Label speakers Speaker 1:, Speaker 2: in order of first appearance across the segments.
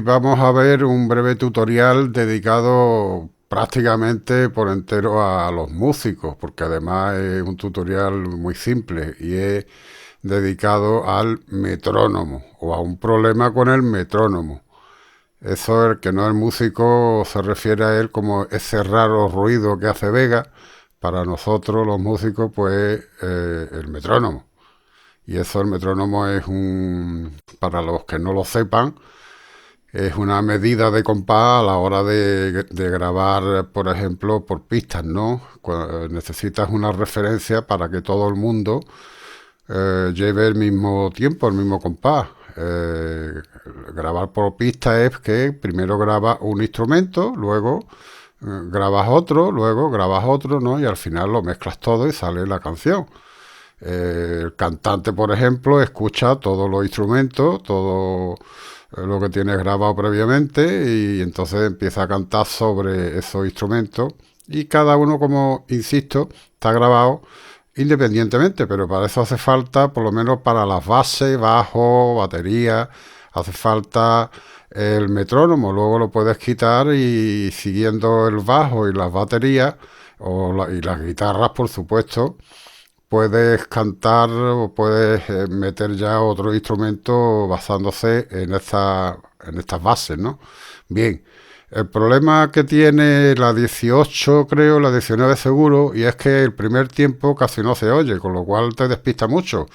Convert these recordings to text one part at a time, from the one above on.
Speaker 1: vamos a ver un breve tutorial dedicado prácticamente por entero a los músicos, porque además es un tutorial muy simple y es dedicado al metrónomo o a un problema con el metrónomo. Eso, el que no es músico, se refiere a él como ese raro ruido que hace Vega. Para nosotros los músicos, pues el metrónomo. Y eso, el metrónomo es para los que no lo sepan, es una medida de compás a la hora de grabar, por ejemplo, por pistas, ¿no? Necesitas una referencia para que todo el mundo lleve el mismo tiempo, el mismo compás. Grabar por pista es que primero grabas un instrumento, luego grabas otro, luego grabas otro, ¿no? Y al final lo mezclas todo y sale la canción. El cantante, por ejemplo, escucha todos los instrumentos, todo lo que tienes grabado previamente y entonces empieza a cantar sobre esos instrumentos y cada uno, como insisto, está grabado independientemente, pero para eso hace falta, por lo menos para las bases, bajo, batería, hace falta el metrónomo, luego lo puedes quitar y siguiendo el bajo y las baterías y las guitarras, por supuesto, puedes cantar o puedes meter ya otro instrumento basándose en estas bases, ¿no? Bien, el problema que tiene la 18, creo, la 19 seguro, y es que el primer tiempo casi no se oye, con lo cual te despista mucho.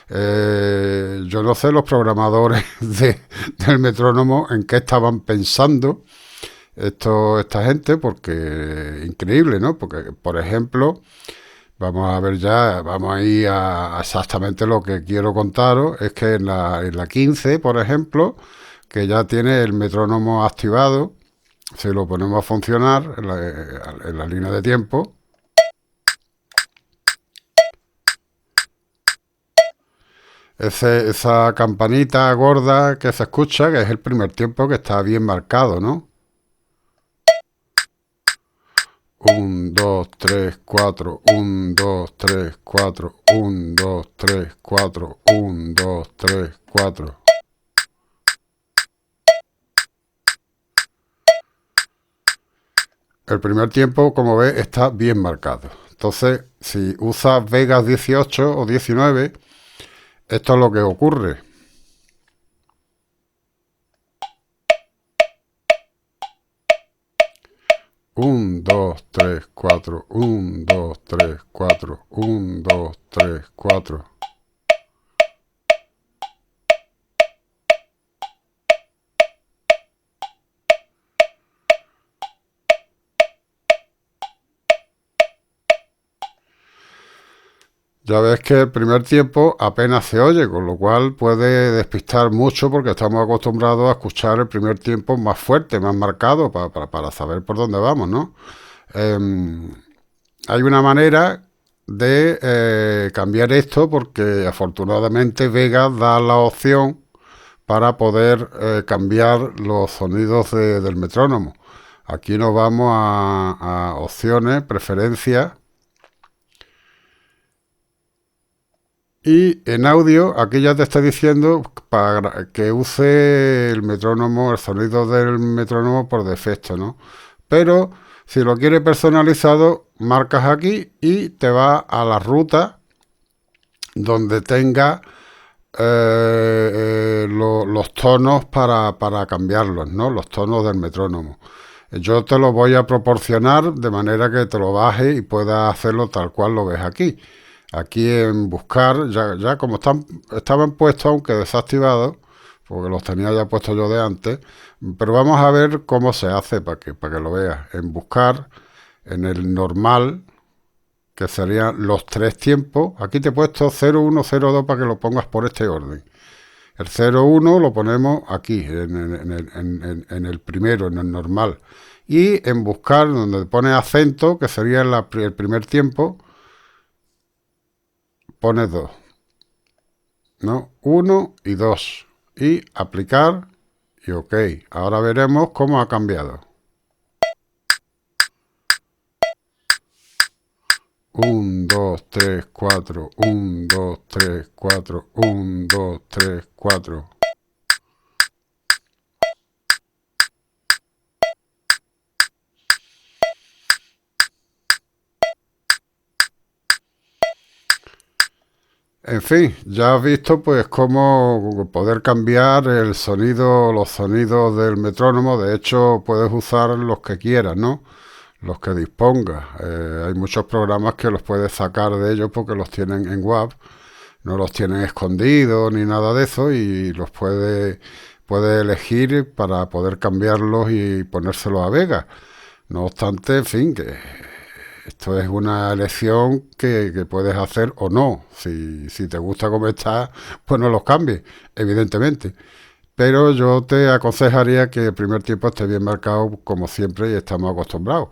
Speaker 1: Yo no sé los programadores del metrónomo en qué estaban pensando esta gente, porque increíble, ¿no? Porque, por ejemplo, vamos a ver ya, vamos a ir a exactamente lo que quiero contaros. Es que en la 15, por ejemplo, que ya tiene el metrónomo activado, si lo ponemos a funcionar en la línea de tiempo, esa campanita gorda que se escucha, que es el primer tiempo que está bien marcado, ¿no? 1, 2, 3, 4, 1, 2, 3, 4, 1, 2, 3, 4, 1, 2, 3, 4. El primer tiempo, como ves, está bien marcado. Entonces, si usas Vegas 18 o 19, esto es lo que ocurre. 1, 2, 3, 4, 1, 2, 3, 4, 1, 2, 3, 4. Ya ves que el primer tiempo apenas se oye, con lo cual puede despistar mucho porque estamos acostumbrados a escuchar el primer tiempo más fuerte, más marcado, para saber por dónde vamos, ¿no? Em, Hay una manera de cambiar esto porque afortunadamente Vega da la opción para poder cambiar los sonidos del metrónomo. Aquí nos vamos a opciones, preferencias. Y en audio, aquí ya te está diciendo para que use el metrónomo, el sonido del metrónomo por defecto, ¿no? Pero si lo quieres personalizado, marcas aquí y te va a la ruta donde tenga los tonos para cambiarlos, ¿no? Los tonos del metrónomo. Yo te lo voy a proporcionar de manera que te lo bajes y puedas hacerlo tal cual lo ves aquí. Aquí en buscar, ya como estaban puestos, aunque desactivados, porque los tenía ya puestos yo de antes, pero vamos a ver cómo se hace para que lo veas. En buscar, en el normal, que serían los tres tiempos, aquí te he puesto 0, 1, 0, 2 para que lo pongas por este orden. El 0, 1 lo ponemos aquí, en el primero, en el normal. Y en buscar, donde pone acento, que sería el primer tiempo, pones 2, ¿no? 1 y 2. Y aplicar y OK. Ahora veremos cómo ha cambiado. 1, 2, 3, 4, 1, 2, 3, 4, 1, 2, 3, 4. En fin, ya has visto pues cómo poder cambiar el sonido, los sonidos del metrónomo. De hecho, puedes usar los que quieras, ¿no? Los que dispongas. Hay muchos programas que los puedes sacar de ellos porque los tienen en WAV, no los tienen escondidos ni nada de eso y los puedes elegir para poder cambiarlos y ponérselos a Vega. No obstante, en fin, que esto es una elección que puedes hacer o no. Si te gusta cómo está, pues no los cambies, evidentemente. Pero yo te aconsejaría que el primer tiempo esté bien marcado como siempre y estamos acostumbrados.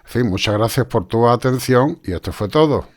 Speaker 1: En fin, muchas gracias por tu atención y esto fue todo.